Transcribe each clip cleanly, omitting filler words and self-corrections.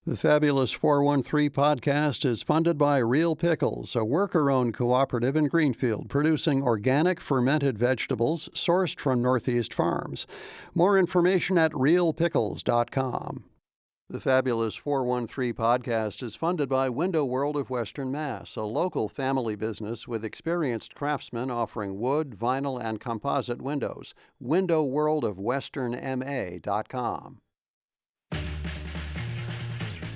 The Fabulous 413 podcast is funded by Real Pickles, a worker-owned cooperative in Greenfield producing organic fermented vegetables sourced from Northeast farms. More information at realpickles.com. The Fabulous 413 podcast is funded by Window World of Western Mass, a local family business with experienced craftsmen offering wood, vinyl, and composite windows. windowworldofwesternma.com.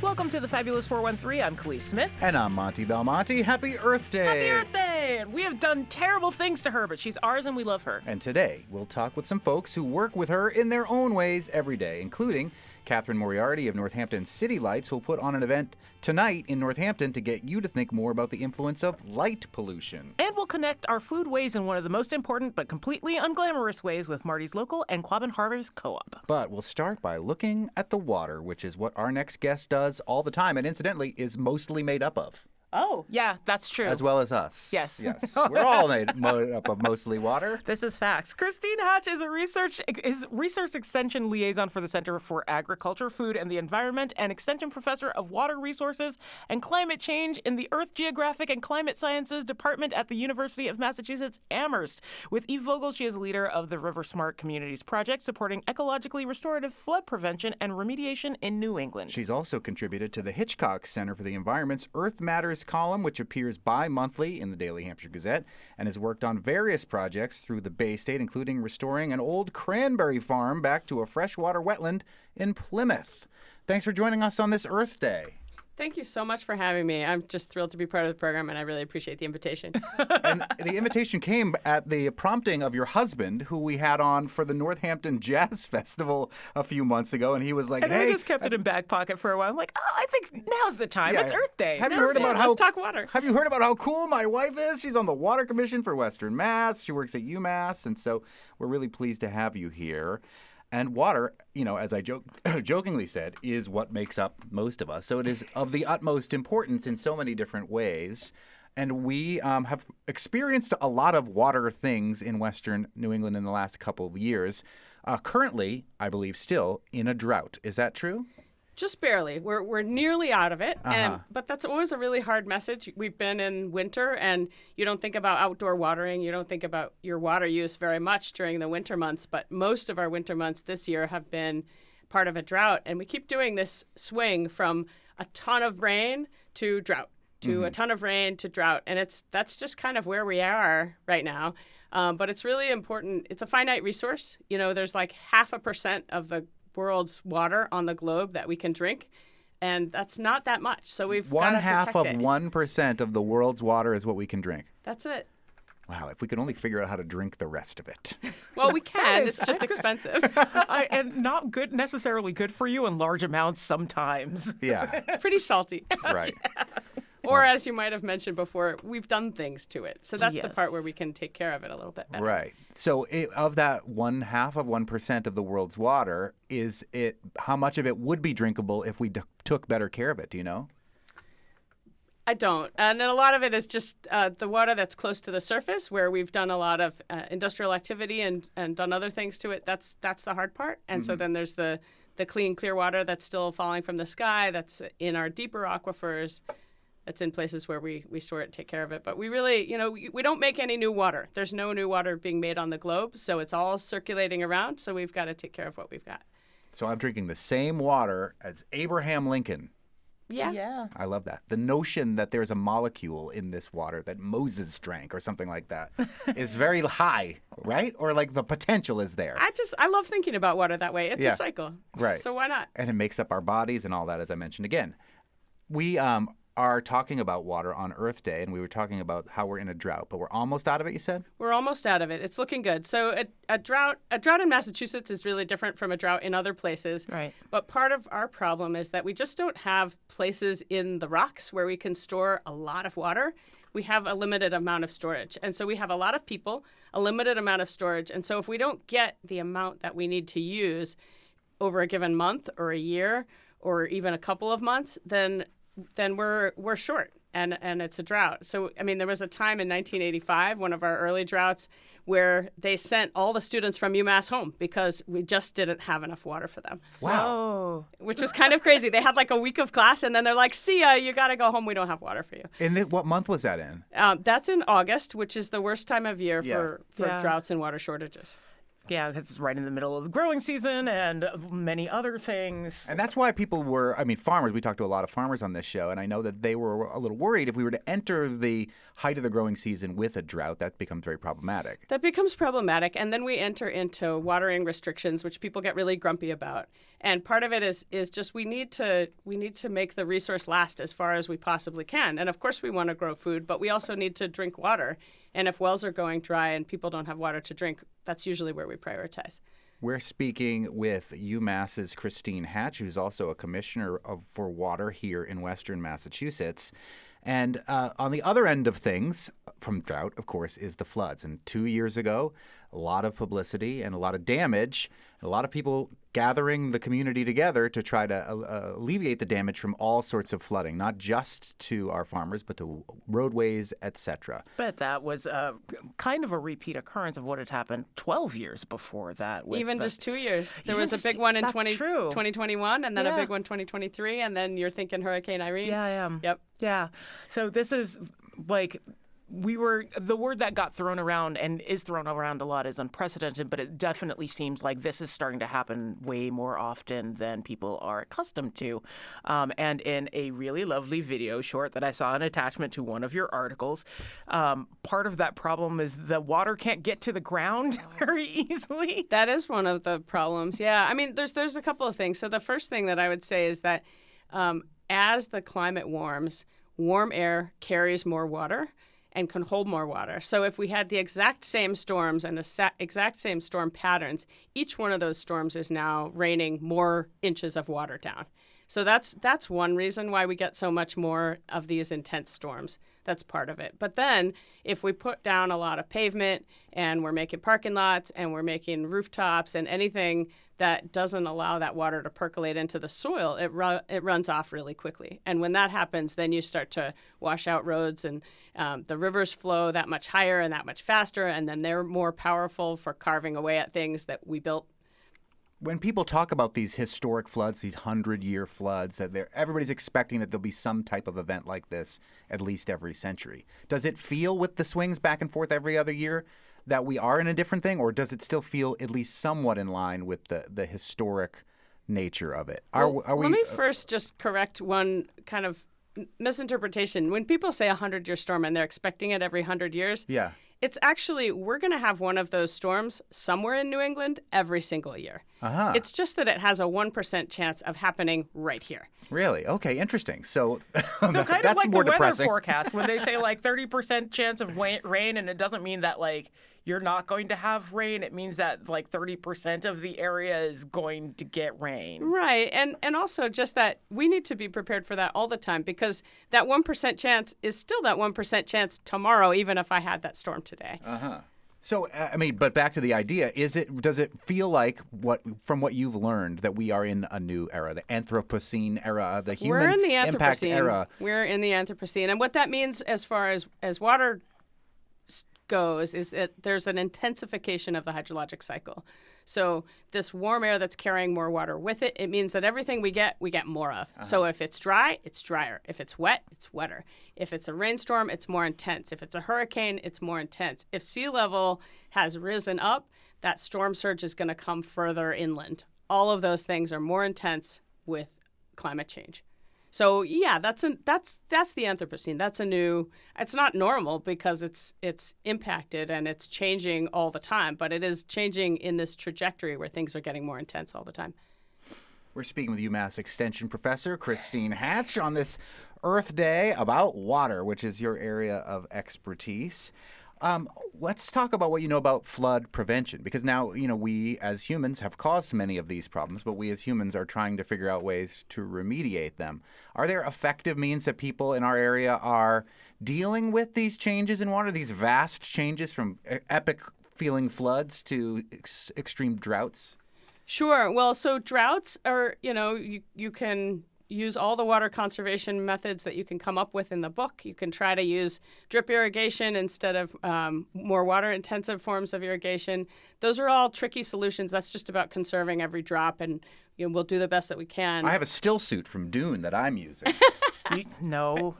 Welcome to the Fabulous 413. I'm Khalees Smith. And I'm Monty Belmonte. Happy Earth Day! Happy Earth Day! And we have done terrible things to her, but she's ours and we love her. And today, we'll talk with some folks who work with her in their own ways every day, including Catherine Moriarty of Northampton City Lights, who'll put on an event tonight in Northampton to get you to think more about the influence of light pollution. And we'll connect our food ways in one of the most important but completely unglamorous ways with Marty's Local and Quabbin Harvest Co-op. But we'll start by looking at the water, which is what our next guest does all the time, and incidentally is mostly made up of. Oh, yeah, that's true. As well as us. Yes. Yes. We're all made up of mostly water. This is facts. Christine Hatch is a research extension liaison for the Center for Agriculture, Food, and the Environment and extension professor of water resources and climate change in the Earth Geographic and Climate Sciences Department at the University of Massachusetts Amherst. With Eve Vogel, she is leader of the River Smart Communities Project, supporting ecologically restorative flood prevention and remediation in New England. She's also contributed to the Hitchcock Center for the Environment's Earth Matters column, which appears bi-monthly in the Daily Hampshire Gazette, and has worked on various projects through the Bay State, including restoring an old cranberry farm back to a freshwater wetland in Plymouth. Thanks for joining us on this Earth Day. Thank you so much for having me. I'm just thrilled to be part of the program, and I really appreciate the invitation. And the invitation came at the prompting of your husband, who we had on for the Northampton Jazz Festival a few months ago, and he was like, and hey. I just kept it in back pocket for a while. I'm like, I think now's the time. Yeah. It's Earth Day. Have you heard about Let's talk water. Have you heard about how cool my wife is? She's on the Water Commission for Western Mass. She works at UMass, and so we're really pleased to have you here. And water, as I jokingly said, is what makes up most of us. So it is of the utmost importance in so many different ways. And we have experienced a lot of water things in Western New England in the last couple of years. Currently, I believe, still in a drought. Is that true? Just barely. We're nearly out of it, but that's always a really hard message. We've been in winter, and you don't think about outdoor watering. You don't think about your water use very much during the winter months, but most of our winter months this year have been part of a drought, and we keep doing this swing from a ton of rain to drought, to a ton of rain to drought, and that's just kind of where we are right now. But it's really important. It's a finite resource. There's like 0.5% of the world's water on the globe that we can drink, and that's not that much. So we've got to protect it. 1/2 of the world's water is what we can drink. That's it. Wow, if we could only figure out how to drink the rest of it. Well, we can. It's just expensive. And not necessarily good for you in large amounts sometimes. Yeah. It's pretty salty. Right. Or, as you might have mentioned before, we've done things to it. So that's the Yes. part where we can take care of it a little bit better. Right. So of that 1/2% of the world's water, how much of it would be drinkable if we took better care of it? Do you know? I don't. And then a lot of it is just the water that's close to the surface, where we've done a lot of industrial activity and done other things to it. That's the hard part. And so then there's the clean, clear water that's still falling from the sky, that's in our deeper aquifers. It's in places where we store it and take care of it. But we really, we don't make any new water. There's no new water being made on the globe, so it's all circulating around, so we've got to take care of what we've got. So I'm drinking the same water as Abraham Lincoln. Yeah. I love that. The notion that there's a molecule in this water that Moses drank or something like that is very high, right? Or like the potential is there. I love thinking about water that way. It's a cycle. Right. So why not? And it makes up our bodies and all that, as I mentioned again. We are talking about water on Earth Day, and we were talking about how we're in a drought, but we're almost out of it, you said? We're almost out of it. It's looking good. So a drought in Massachusetts is really different from a drought in other places. Right. But part of our problem is that we just don't have places in the rocks where we can store a lot of water. We have a limited amount of storage. And so we have a lot of people, a limited amount of storage. And so if we don't get the amount that we need to use over a given month or a year or even a couple of months, then we're short. and it's a drought. So, I mean, there was a time in 1985, one of our early droughts, where they sent all the students from UMass home because we just didn't have enough water for them. Wow. Which was kind of crazy. They had like a week of class, and then they're like, see ya, you got to go home. We don't have water for you. And what month was that in? That's in August, which is the worst time of year for Yeah. droughts and water shortages. Yeah, because it's right in the middle of the growing season and many other things. And that's why people were, farmers, we talked to a lot of farmers on this show, and I know that they were a little worried if we were to enter the height of the growing season with a drought, that becomes very problematic. That becomes problematic, and then we enter into watering restrictions, which people get really grumpy about. And part of it is just we need to make the resource last as far as we possibly can. And of course we want to grow food, but we also need to drink water. And if wells are going dry and people don't have water to drink, that's usually where we prioritize. We're speaking with UMass's Christine Hatch, who's also a commissioner for water here in Western Massachusetts. And on the other end of things, from drought, of course, is the floods. And 2 years ago, a lot of publicity and a lot of damage, and a lot of people gathering the community together to try to alleviate the damage from all sorts of flooding, not just to our farmers, but to roadways, etc. But that was kind of a repeat occurrence of what had happened 12 years before that. Even just 2 years. There was a Yes, big one in that's true. 2021, and then a Yeah. big one 2023, and then you're thinking Hurricane Irene. Yeah, I am. Yep. Yeah. So this is like the word that got thrown around and is thrown around a lot is unprecedented, but it definitely seems like this is starting to happen way more often than people are accustomed to. And in a really lovely video short that I saw an attachment to one of your articles, part of that problem is the water can't get to the ground very easily. That is one of the problems. Yeah. I mean, there's a couple of things. So the first thing that I would say is that as the climate warms, warm air carries more water and can hold more water. So if we had the exact same storms and the exact same storm patterns, each one of those storms is now raining more inches of water down. So that's one reason why we get so much more of these intense storms. That's part of it. But then if we put down a lot of pavement and we're making parking lots and we're making rooftops and anything that doesn't allow that water to percolate into the soil, it runs off really quickly. And when that happens, then you start to wash out roads and the rivers flow that much higher and that much faster, and then they're more powerful for carving away at things that we built. When people talk about these historic floods, these 100-year floods, everybody's expecting that there'll be some type of event like this at least every century. Does it feel with the swings back and forth every other year that we are in a different thing, or does it still feel at least somewhat in line with the historic nature of it? Let me first just correct one kind of misinterpretation. When people say 100-year storm and they're expecting it every 100 years, Yeah. It's actually, we're going to have one of those storms somewhere in New England every single year. Uh-huh. It's just that it has a 1% chance of happening right here. Really? Okay, interesting. So, So kind of that's like more the weather depressing. forecast when they say like 30% chance of rain, and it doesn't mean that like you're not going to have rain. It means that like 30% of the area is going to get rain. Right. And also just that we need to be prepared for that all the time, because that 1% chance is still that 1% chance tomorrow, even if I had that storm today. So, but back to the idea, does it feel like from what you've learned that we are in a new era, the Anthropocene era, the human We're in the impact Anthropocene. era? We're in the Anthropocene. And what that means as far as water goes is that there's an intensification of the hydrologic cycle. So this warm air that's carrying more water with it, it means that everything we get more of. So if it's dry, it's drier. If it's wet, it's wetter. If it's a rainstorm, it's more intense. If it's a hurricane, it's more intense. If sea level has risen up, that storm surge is going to come further inland. All of those things are more intense with climate change. So yeah, that's the Anthropocene. That's a new. It's not normal because it's impacted and it's changing all the time, but it is changing in this trajectory where things are getting more intense all the time. We're speaking with UMass Extension Professor Christine Hatch on this Earth Day about water, which is your area of expertise. Let's talk about what you know about flood prevention, because now, we as humans have caused many of these problems, but we as humans are trying to figure out ways to remediate them. Are there effective means that people in our area are dealing with these changes in water, these vast changes from epic feeling floods to extreme droughts? Sure. Well, so droughts are, you can use all the water conservation methods that you can come up with in the book. You can try to use drip irrigation instead of more water-intensive forms of irrigation. Those are all tricky solutions. That's just about conserving every drop, and we'll do the best that we can. I have a still suit from Dune that I'm using. No.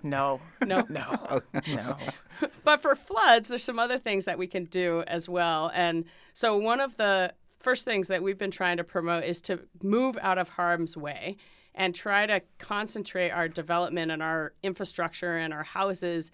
But for floods, there's some other things that we can do as well. And so one of the first things that we've been trying to promote is to move out of harm's way and try to concentrate our development and our infrastructure and our houses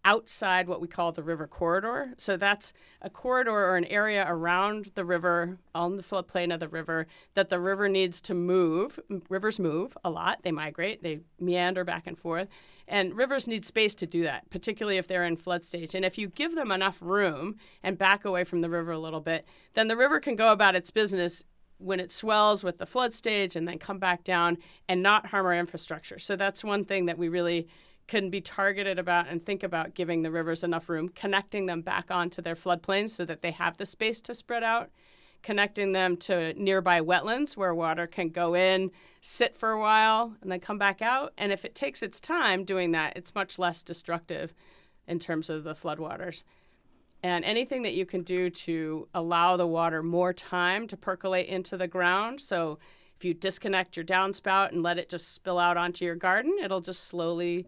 outside what we call the river corridor. So that's a corridor or an area around the river, on the floodplain of the river, that the river needs to move. Rivers move a lot. They migrate. They meander back and forth. And rivers need space to do that, particularly if they're in flood stage. And if you give them enough room and back away from the river a little bit, then the river can go about its business when it swells with the flood stage and then come back down and not harm our infrastructure. So that's one thing that we really can be targeted about and think about, giving the rivers enough room, connecting them back onto their floodplains so that they have the space to spread out, connecting them to nearby wetlands where water can go in, sit for a while, and then come back out. And if it takes its time doing that, it's much less destructive in terms of the floodwaters. And anything that you can do to allow the water more time to percolate into the ground. So if you disconnect your downspout and let it just spill out onto your garden, it'll just slowly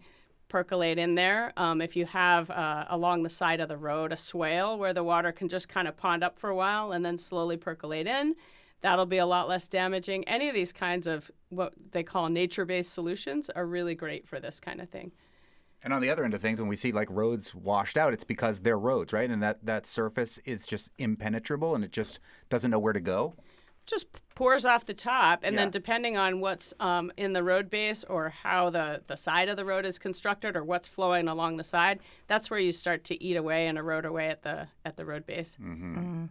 percolate in there. If you have along the side of the road a swale where the water can just kind of pond up for a while and then slowly percolate in, that'll be a lot less damaging. Any of these kinds of what they call nature-based solutions are really great for this kind of thing. And on the other end of things, when we see like roads washed out, it's because they're roads, right? And that surface is just impenetrable and it just doesn't know where to go. Just pours off the top, and then depending on what's in the road base or how the side of the road is constructed or what's flowing along the side, that's where you start to eat away and erode away at the road base. Mm-hmm. Mm-hmm.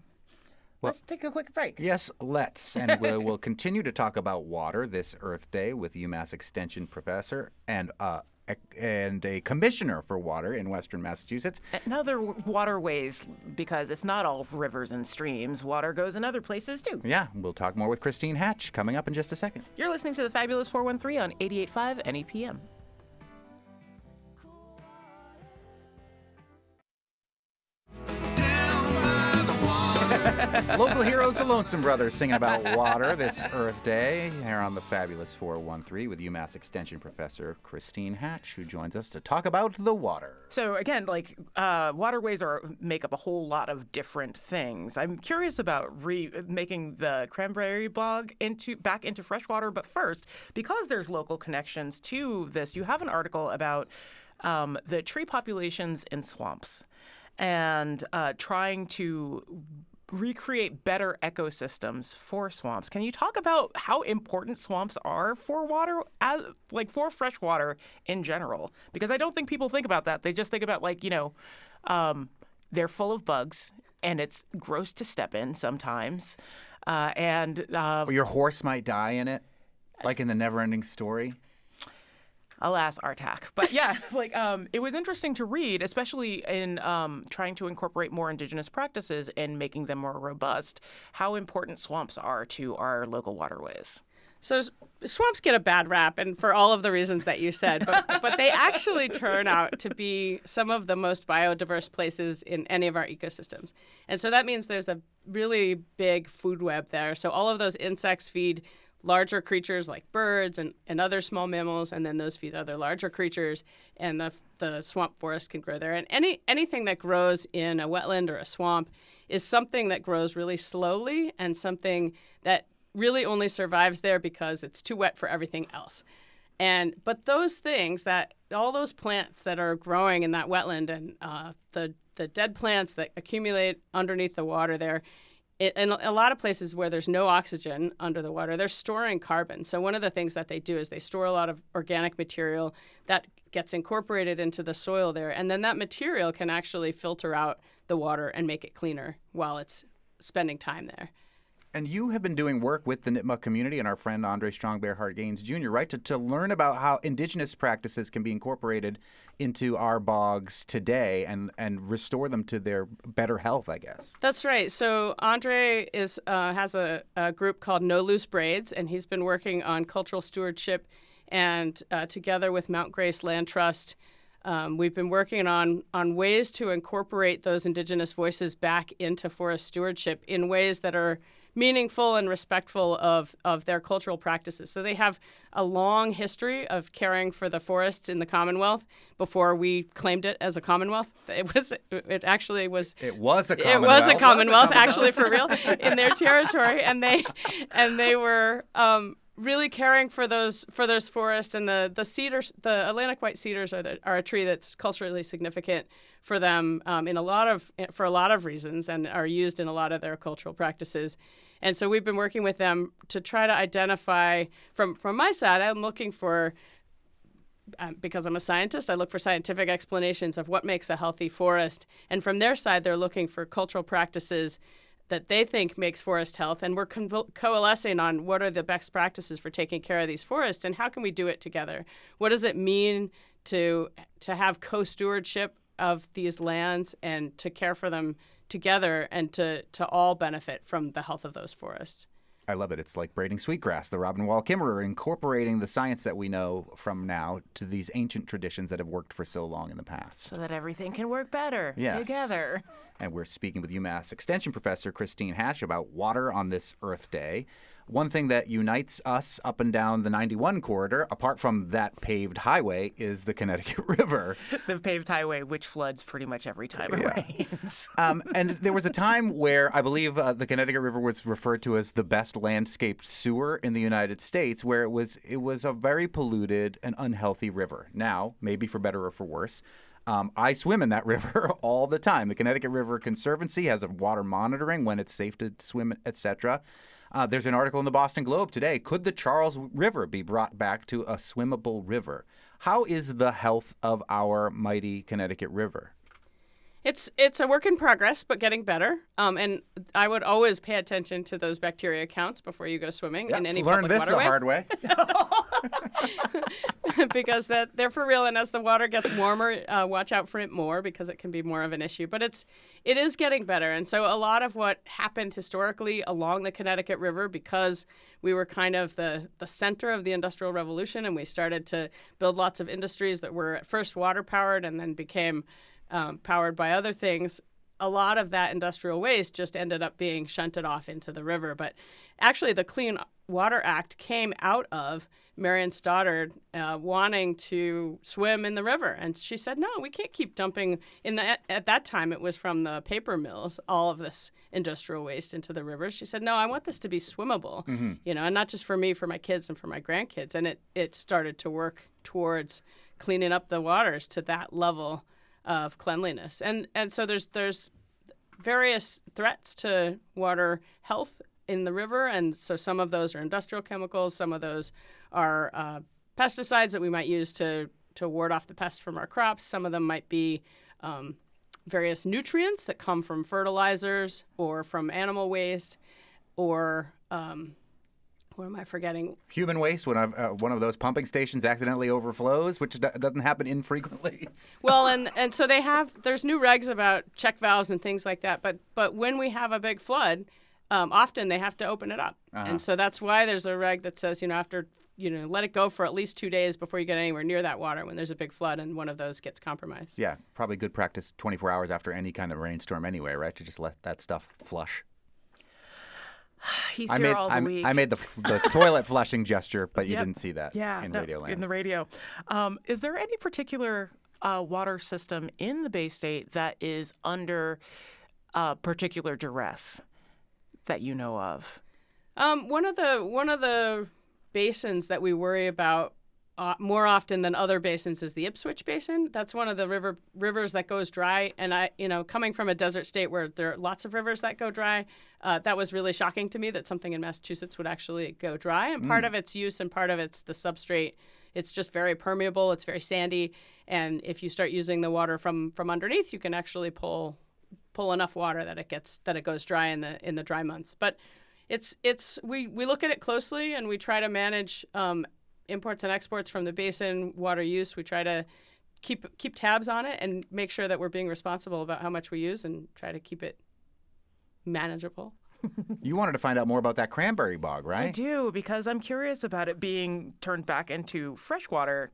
Let's take a quick break. Yes, let's. And we'll continue to talk about water this Earth Day with UMass Extension professor and a commissioner for water in Western Massachusetts. And other waterways, because it's not all rivers and streams. Water goes in other places, too. Yeah, we'll talk more with Christine Hatch coming up in just a second. You're listening to the Fabulous 413 on 88.5 NEPM. Local heroes, the Lonesome Brothers, singing about water this Earth Day here on the Fabulous 413 with UMass Extension professor Christine Hatch, who joins us to talk about the water. So again, waterways make up a whole lot of different things. I'm curious about making the Cranberry Bog back into freshwater, but first, because there's local connections to this, you have an article about the tree populations in swamps and trying to recreate better ecosystems for swamps. Can you talk about how important swamps are for water, for fresh water in general? Because I don't think people think about that. They just think about they're full of bugs and it's gross to step in sometimes. Or your horse might die in it, like in the Never-Ending Story. Alas, Artak. But yeah, it was interesting to read, especially in trying to incorporate more indigenous practices and making them more robust, how important swamps are to our local waterways. So swamps get a bad rap, and for all of the reasons that you said, but they actually turn out to be some of the most biodiverse places in any of our ecosystems. And so that means there's a really big food web there. So all of those insects feed larger creatures like birds and other small mammals, and then those feed other larger creatures, and the swamp forest can grow there. And anything that grows in a wetland or a swamp is something that grows really slowly and something that really only survives there because it's too wet for everything else. But those things, all those plants that are growing in that wetland and the dead plants that accumulate underneath the water there, in a lot of places where there's no oxygen under the water, they're storing carbon. So one of the things that they do is they store a lot of organic material that gets incorporated into the soil there. And then that material can actually filter out the water and make it cleaner while it's spending time there. And you have been doing work with the Nipmuc community and our friend Andre Strong Bear Hart Gaines Jr., right, to learn about how indigenous practices can be incorporated into our bogs today and restore them to their better health, I guess. That's right. So Andre has a group called No Loose Braids, and he's been working on cultural stewardship And together with Mount Grace Land Trust, we've been working on ways to incorporate those Indigenous voices back into forest stewardship in ways that are meaningful and respectful of their cultural practices. So they have a long history of caring for the forests in the Commonwealth before we claimed it as a Commonwealth. It actually was. It was a Commonwealth. It was a Commonwealth, actually, for real, in their territory, and they were really caring for those forests. And the cedars, the Atlantic white cedars, are a tree that's culturally significant for them for a lot of reasons, and are used in a lot of their cultural practices. And so we've been working with them to try to identify, from my side, I'm looking for, because I'm a scientist, I look for scientific explanations of what makes a healthy forest. And from their side, they're looking for cultural practices that they think makes forest health. And we're coalescing on what are the best practices for taking care of these forests and how can we do it together. What does it mean to have co-stewardship of these lands and to care for them together and to all benefit from the health of those forests. I love it. It's like braiding sweetgrass. The Robin Wall Kimmerer, incorporating the science that we know from now to these ancient traditions that have worked for so long in the past. So that everything can work better together. And we're speaking with UMass Extension Professor Christine Hatch about water on this Earth Day. One thing that unites us up and down the 91 corridor, apart from that paved highway, is the Connecticut River. The paved highway, which floods pretty much every time it rains. And there was a time where I believe the Connecticut River was referred to as the best landscaped sewer in the United States, where it was a very polluted and unhealthy river. Now, maybe for better or for worse, I swim in that river all the time. The Connecticut River Conservancy has a water monitoring when it's safe to swim, etc. There's an article in the Boston Globe today. Could the Charles River be brought back to a swimmable river? How is the health of our mighty Connecticut River? It's a work in progress, but getting better. And I would always pay attention to those bacteria counts before you go swimming in any public waterway. Learned this the hard way. Because they're for real. And as the water gets warmer, watch out for it more because it can be more of an issue. But it is getting better. And so a lot of what happened historically along the Connecticut River, because we were kind of the center of the Industrial Revolution, and we started to build lots of industries that were at first water powered and then became powered by other things, a lot of that industrial waste just ended up being shunted off into the river. But actually, the Clean Water Act came out of Marion Stoddard wanting to swim in the river. And she said, no, we can't keep dumping at that time, it was from the paper mills, all of this industrial waste into the river. She said, no, I want this to be swimmable, and not just for me, for my kids and for my grandkids. And it started to work towards cleaning up the waters to that level of cleanliness. And so there's various threats to water health in the river. And so some of those are industrial chemicals. Some of those are pesticides that we might use to ward off the pests from our crops. Some of them might be various nutrients that come from fertilizers or from animal waste or what am I forgetting? Human waste when one of those pumping stations accidentally overflows, which doesn't happen infrequently. Well, and so there's new regs about check valves and things like that. But when we have a big flood, often they have to open it up. And so that's why there's a reg that says, after, let it go for at least 2 days before you get anywhere near that water when there's a big flood and one of those gets compromised. Yeah, probably good practice 24 hours after any kind of rainstorm anyway, right? To just let that stuff flush. He's here all the week. I made the toilet flushing gesture, but you didn't see that in radio land. In the radio. Is there any particular water system in the Bay State that is under particular duress that you know of? One of the basins that we worry about more often than other basins is the Ipswich Basin. That's one of the rivers that goes dry. And coming from a desert state where there are lots of rivers that go dry, that was really shocking to me that something in Massachusetts would actually go dry. And part of its use and part of it's the substrate. It's just very permeable. It's very sandy. And if you start using the water from underneath, you can actually pull enough water that it goes dry in the dry months. But we look at it closely and we try to manage imports and exports from the basin, water use. We try to keep tabs on it and make sure that we're being responsible about how much we use and try to keep it manageable. You wanted to find out more about that cranberry bog, right? I do, because I'm curious about it being turned back into freshwater.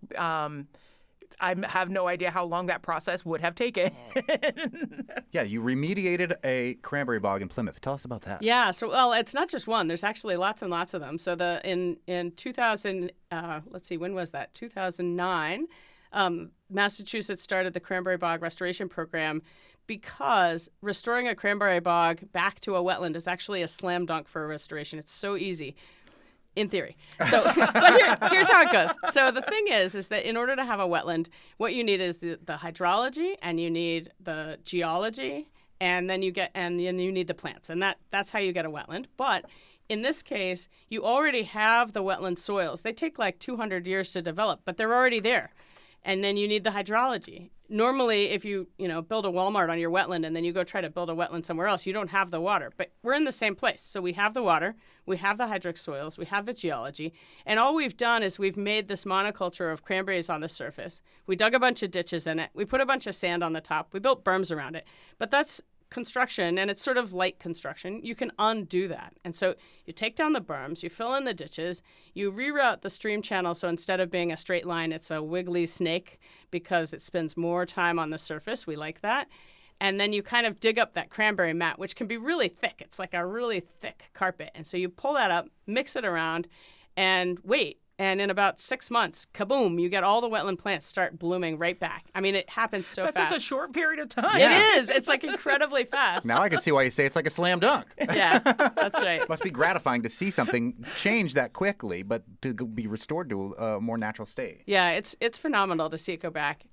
I have no idea how long that process would have taken. Yeah, you remediated a cranberry bog in Plymouth. Tell us about that. Yeah, so well, it's not just one. There's actually lots and lots of them. So in 2000, let's see, when was that? 2009, Massachusetts started the Cranberry Bog Restoration Program because restoring a cranberry bog back to a wetland is actually a slam dunk for a restoration. It's so easy. In theory. So, but here's how it goes. So the thing is that in order to have a wetland, what you need is the hydrology, and you need the geology, and then you need the plants, and that's how you get a wetland. But in this case, you already have the wetland soils. They take like 200 years to develop, but they're already there. And then you need the hydrology. Normally, if you build a Walmart on your wetland and then you go try to build a wetland somewhere else, you don't have the water. But we're in the same place. So we have the water, we have the hydric soils, we have the geology, and all we've done is we've made this monoculture of cranberries on the surface. We dug a bunch of ditches in it. We put a bunch of sand on the top. We built berms around it. But that's construction, and it's sort of light construction. You can undo that. And so you take down the berms, you fill in the ditches, you reroute the stream channel, so instead of being a straight line, it's a wiggly snake because it spends more time on the surface. We like that. And then you kind of dig up that cranberry mat, which can be really thick. It's like a really thick carpet. And so you pull that up, mix it around, and wait. And in about 6 months, kaboom, you get all the wetland plants start blooming right back. I mean, it happens so fast. That's just a short period of time. Yeah. It is. It's like incredibly fast. Now I can see why you say it's like a slam dunk. Yeah, that's right. It must be gratifying to see something change that quickly, but to be restored to a more natural state. Yeah, it's phenomenal to see it go back.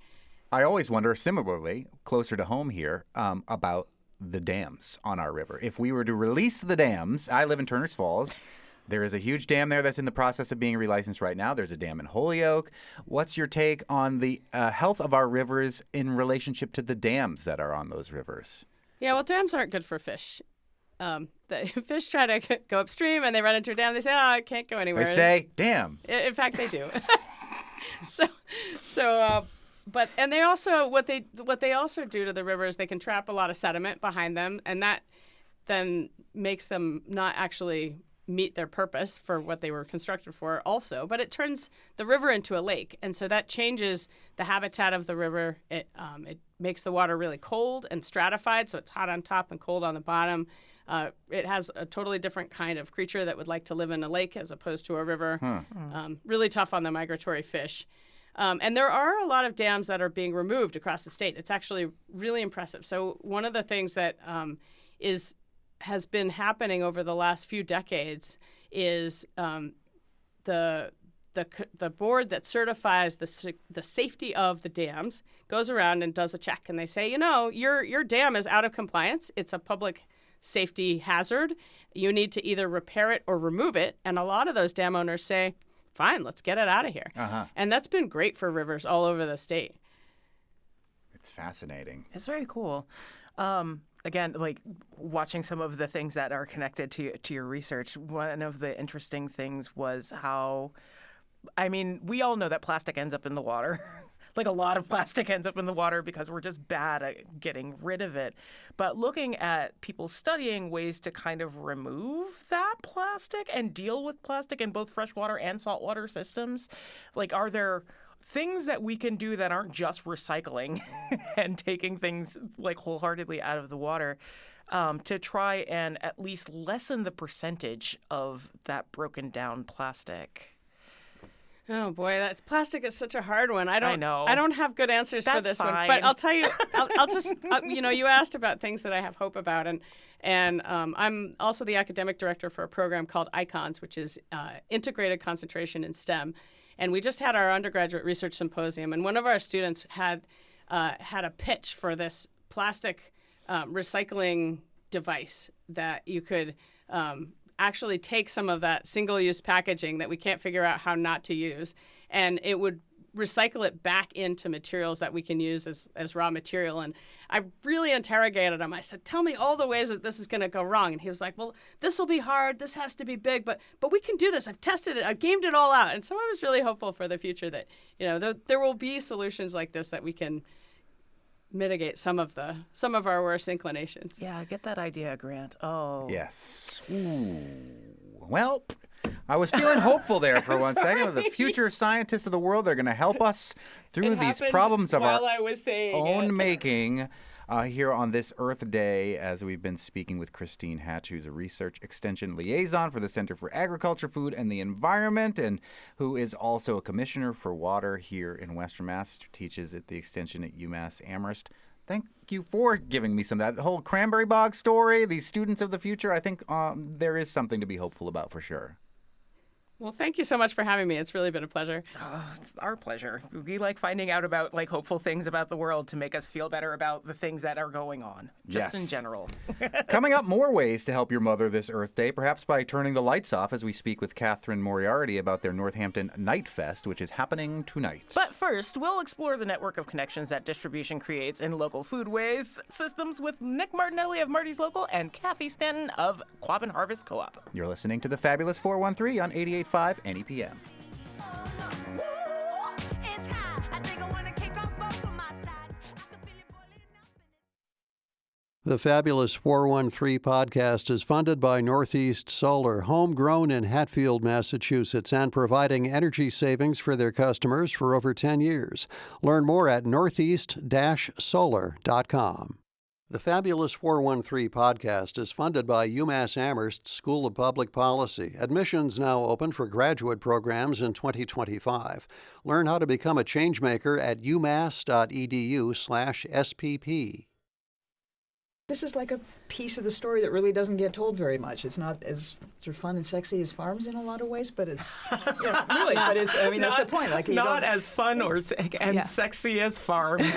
I always wonder, similarly, closer to home here, about the dams on our river. If we were to release the dams, I live in Turner's Falls. There is a huge dam there that's in the process of being relicensed right now. There's a dam in Holyoke. What's your take on the health of our rivers in relationship to the dams that are on those rivers? Yeah, well, dams aren't good for fish. The fish try to go upstream and they run into a dam. They say, "Oh, I can't go anywhere." They say, "Damn." In fact, they do. But they also what they also do to the rivers, they can trap a lot of sediment behind them, and that then makes them not actually meet their purpose for what they were constructed for also. But it turns the river into a lake, and so that changes the habitat of the river. It makes the water really cold and stratified, so it's hot on top and cold on the bottom. It has a totally different kind of creature that would like to live in a lake as opposed to a river. Really tough on the migratory fish. And there are a lot of dams that are being removed across the state. It's actually really impressive. So one of the things that has been happening over the last few decades is the board that certifies the safety of the dams goes around and does a check, and they say, your dam is out of compliance. It's a public safety hazard. You need to either repair it or remove it. And a lot of those dam owners say, fine, let's get it out of here. And that's been great for rivers all over the state. It's fascinating. It's very cool. Again, like watching some of the things that are connected to your research, one of the interesting things was how, we all know that plastic ends up in the water. Like a lot of plastic ends up in the water because we're just bad at getting rid of it. But looking at people studying ways to kind of remove that plastic and deal with plastic in both freshwater and saltwater systems, like are there things that we can do that aren't just recycling and taking things like wholeheartedly out of the water to try and at least lessen the percentage of that broken down plastic? Oh boy, that plastic is such a hard one. I know. I don't have good answers for this fine. one, but I'll tell you. I'll just you asked about things that I have hope about, and I'm also the academic director for a program called ICONS, which is Integrated Concentration in STEM, and we just had our undergraduate research symposium, and one of our students had a pitch for this plastic recycling device that you could actually take some of that single-use packaging that we can't figure out how not to use, and it would recycle it back into materials that we can use as raw material. And I really interrogated him. I said, tell me all the ways that this is going to go wrong. And he was like, well, this will be hard. This has to be big, but we can do this. I've tested it. I've gamed it all out. And so I was really hopeful for the future that, there will be solutions like this that we can mitigate some of our worst inclinations. Yeah, get that idea, Grant. Oh. Yes. Ooh. Well, I was feeling hopeful there for one second. The future scientists of the world, they're going to help us through It these happened problems of while our I was saying own it. making. Here on this Earth Day, as we've been speaking with Christine Hatch, who's a research extension liaison for the Center for Agriculture, Food, and the Environment, and who is also a commissioner for water here in Western Mass, teaches at the extension at UMass Amherst. Thank you for giving me some of that whole cranberry bog story, these students of the future. I think there is something to be hopeful about for sure. Well, thank you so much for having me. It's really been a pleasure. Oh, it's our pleasure. We like finding out about hopeful things about the world to make us feel better about the things that are going on, just Yes. in general. Coming up, more ways to help your mother this Earth Day, perhaps by turning the lights off as we speak with Catherine Moriarty about their Northampton Night Fest, which is happening tonight. But first, we'll explore the network of connections that distribution creates in local foodways systems with Nick Martinelli of Marty's Local and Kathy Stanton of Quabbin Harvest Co-op. You're listening to the Fabulous 413 on 88.5 NEPM. The Fabulous 413 podcast is funded by Northeast Solar, homegrown in Hatfield, Massachusetts, and providing energy savings for their customers for over 10 years. Learn more at northeast-solar.com. The Fabulous 413 podcast is funded by UMass Amherst School of Public Policy. Admissions now open for graduate programs in 2025. Learn how to become a changemaker at umass.edu/SPP. This is like a piece of the story that really doesn't get told very much. It's not as sort of fun and sexy as farms in a lot of ways, but it's really. But it's. I mean, that's the point. Like Not as fun or sexy as farms.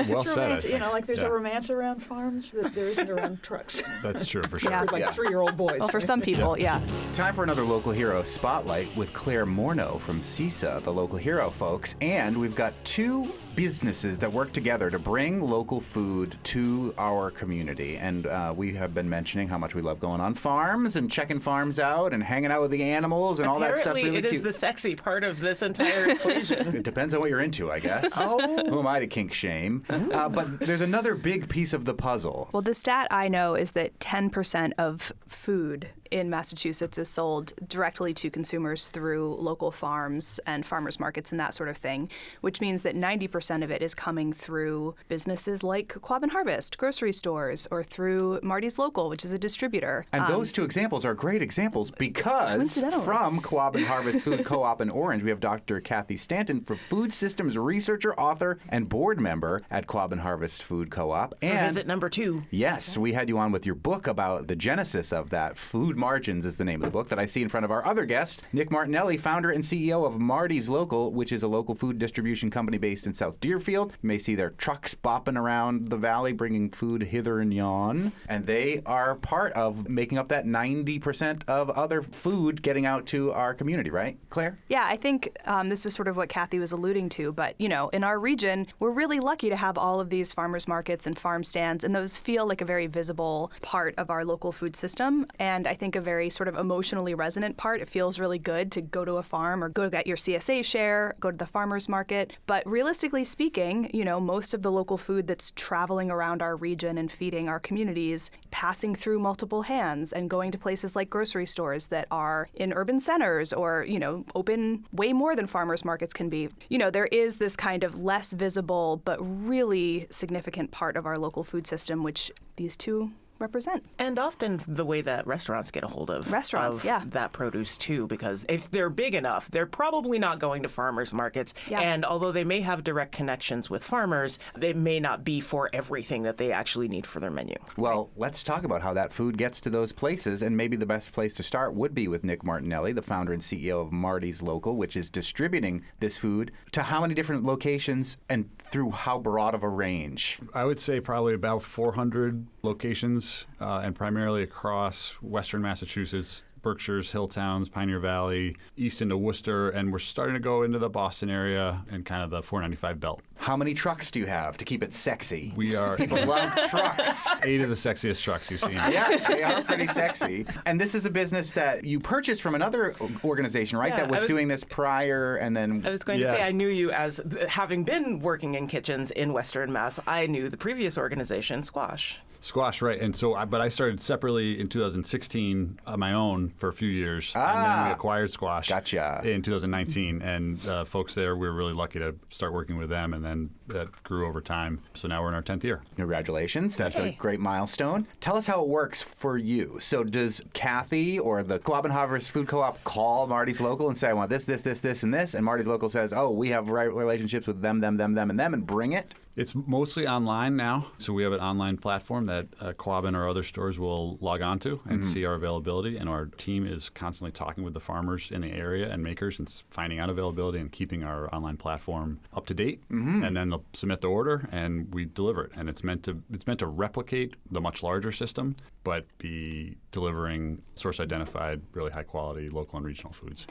Well said. Romantic, like there's a romance around farms that there isn't around trucks. That's true for sure. For like 3-year-old boys. Well, for some people, yeah. Time for another Local Hero Spotlight with Claire Morneau from CISA, the Local Hero folks. And we've got two businesses that work together to bring local food to our community. And we have been mentioning how much we love going on farms and checking farms out and hanging out with the animals and all that stuff. Apparently, Really it cute. is the sexy part of this entire equation. It depends on what you're into, I guess. Who am I to kink shame? But there's another big piece of the puzzle. Well, the stat I know is that 10% of food in Massachusetts is sold directly to consumers through local farms and farmers markets and that sort of thing, which means that 90% of it is coming through businesses like Quabbin Harvest, grocery stores, or through Marty's Local, which is a distributor. And those two examples are great examples because Coincidentally. from Quabbin Harvest Food Co-op in Orange, we have Dr. Kathy Stanton, food systems researcher, author, and board member at Quabbin Harvest Food Co-op. And Visit number 2. yes, we had you on with your book about the genesis of that. Food Margins is the name of the book that I see in front of our other guest, Nick Martinelli, founder and CEO of Marty's Local, which is a local food distribution company based in South Deerfield. You may see their trucks bopping around the valley, bringing food hither and yon. And they are part of making up that 90% of other food getting out to our community, right, Claire? Yeah, I think this is sort of what Kathy was alluding to. But, in our region, we're really lucky to have all of these farmers markets and farm stands, and those feel like a very visible part of our local food system. And I think a very sort of emotionally resonant part. It feels really good to go to a farm or go get your CSA share, go to the farmers market. But realistically speaking, most of the local food that's traveling around our region and feeding our communities, passing through multiple hands and going to places like grocery stores that are in urban centers or, open way more than farmers markets can be. There is this kind of less visible but really significant part of our local food system, which these two represent. And often the way that restaurants get a hold of that produce too, because if they're big enough, they're probably not going to farmers markets. Yeah. And although they may have direct connections with farmers, they may not be for everything that they actually need for their menu. Well, let's talk about how that food gets to those places, and maybe the best place to start would be with Nick Martinelli, the founder and CEO of Marty's Local, which is distributing this food to how many different locations and through how broad of a range? I would say probably about 400 locations, and primarily across Western Massachusetts, Berkshires, Hilltowns, Pioneer Valley, east into Worcester, and we're starting to go into the Boston area and kind of the 495 belt. How many trucks do you have to keep it sexy? We are People love trucks. 8 of the sexiest trucks you've seen. Yeah, they are pretty sexy. And this is a business that you purchased from another organization, right? Yeah, that was doing this prior, and then... I was going to say, I knew you as having been working in kitchens in Western Mass. I knew the previous organization, Squash. Squash, right. And so, but I started separately in 2016 on my own for a few years. And then we acquired Squash Gotcha. in 2019. And folks there, we were really lucky to start working with them, and then that grew over time. So now we're in our 10th year. Congratulations. That's a great milestone. Tell us how it works for you. So does Kathy or the Co-op and Harvest Food Co-op call Marty's Local and say, I want this, this, this, this, and this? And Marty's Local says, oh, we have right relationships with them, and them, and bring it? It's mostly online now. So we have an online platform that Quabbin or other stores will log on to and see our availability. And our team is constantly talking with the farmers in the area and makers and finding out availability and keeping our online platform up to date. And then they'll submit the order and we deliver it. And it's meant to replicate the much larger system, but be delivering source-identified, really high-quality local and regional foods.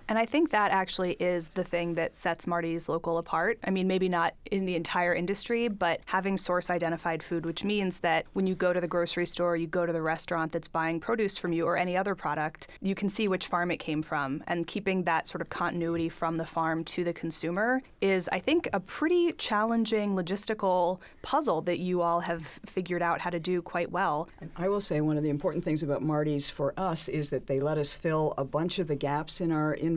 And I think that actually is the thing that sets Marty's Local apart. I mean, maybe not in the entire industry, but having source-identified food, which means that when you go to the grocery store, you go to the restaurant that's buying produce from you or any other product, you can see which farm it came from. And keeping that sort of continuity from the farm to the consumer is, I think, a pretty challenging logistical puzzle that you all have figured out how to do quite well. And I will say one of the important things about Marty's for us is that they let us fill a bunch of the gaps in our inventory.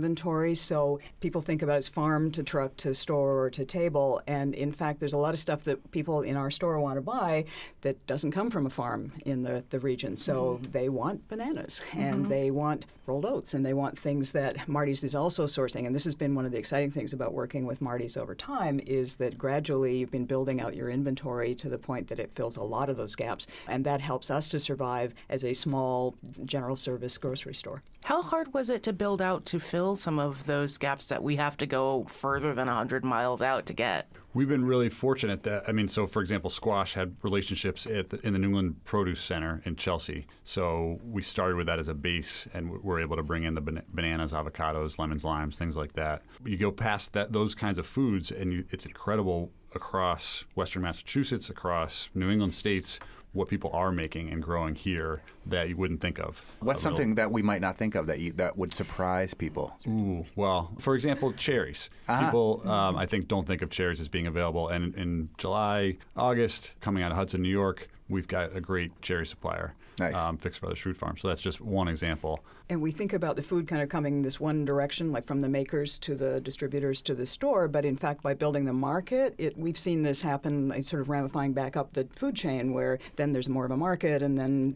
So people think about it as farm to truck to store or to table. And in fact, there's a lot of stuff that people in our store want to buy that doesn't come from a farm in the region. So they want bananas and they want rolled oats and they want things that Marty's is also sourcing. And this has been one of the exciting things about working with Marty's over time is that gradually you've been building out your inventory to the point that it fills a lot of those gaps. And that helps us to survive as a small general service grocery store. How hard was it to build out to fill some of those gaps that we have to go further than 100 miles out to get? We've been really fortunate that, so for example, Squash had relationships in the New England Produce Center in Chelsea. So we started with that as a base and we're able to bring in the bananas, avocados, lemons, limes, things like that. You go past those kinds of foods and it's incredible across Western Massachusetts, across New England states, what people are making and growing here that you wouldn't think of. What's something that we might not think of that would surprise people? Ooh, well, for example, cherries. People, I think, don't think of cherries as being available. And in July, August, coming out of Hudson, New York, we've got a great cherry supplier. Nice. Fix Brothers Fruit Farm. So that's just one example. And we think about the food kind of coming this one direction, like from the makers to the distributors to the store. But in fact, by building the market, we've seen this happen, sort of ramifying back up the food chain, where then there's more of a market, and then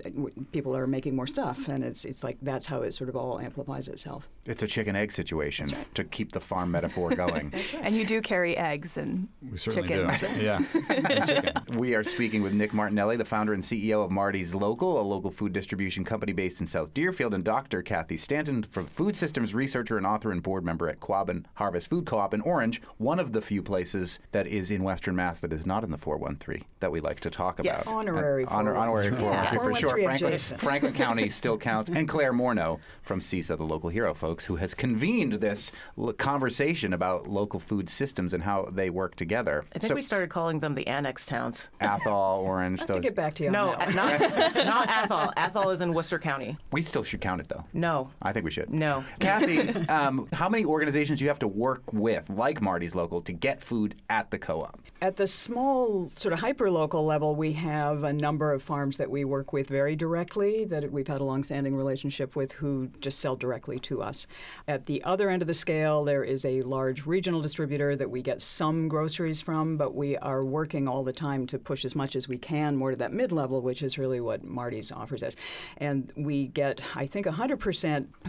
people are making more stuff, and it's like that's how it sort of all amplifies itself. It's a chicken-egg situation to keep the farm metaphor going. That's right. And you do carry eggs and We certainly chickens. do. Yeah. And chicken. We are speaking with Nick Martinelli, the founder and CEO of Marty's Local, a local food distribution company based in South Deerfield, and Dr. Kathy Stanton, from food systems researcher and author and board member at Quabbin Harvest Food Co-op in Orange, one of the few places that is in Western Mass that is not in the 413 that we like to talk Yes. about. Honorary 413 for sure. 413 adjacent. Franklin County still counts. And Claire Morneau from CISA, the local hero, folks, who has convened this conversation about local food systems and how they work together. I think we started calling them the annex towns. Athol, Orange, I have to get back to you on No, that one. not Athol. Athol is in Worcester County. We still should count it, though. No. I think we should. No. Kathy, how many organizations do you have to work with, like Marty's Local, to get food at the co-op? At the small, sort of hyper-local level, we have a number of farms that we work with very directly, that we've had a long-standing relationship with, who just sell directly to us. At the other end of the scale, there is a large regional distributor that we get some groceries from, but we are working all the time to push as much as we can more to that mid-level, which is really what Marty's offers us. And we get, I think, 100%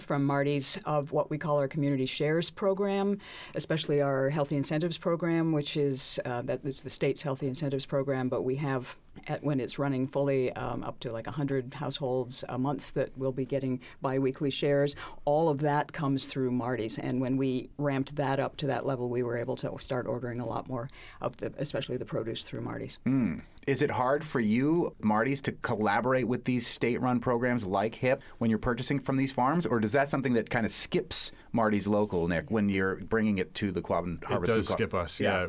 from Marty's of what we call our Community Shares program, especially our Healthy Incentives program, which is that's the state's Healthy Incentives program, but we have when it's running fully, up to like 100 households a month that will be getting biweekly shares. All of that comes through Marty's. And when we ramped that up to that level, we were able to start ordering a lot more of especially the produce through Marty's. Is it hard for you, Marty's, to collaborate with these state-run programs like HIP when you're purchasing from these farms? Or is that something that kind of skips Marty's local, Nick, when you're bringing it to the Quabbin Harvest? It does skip us, yeah.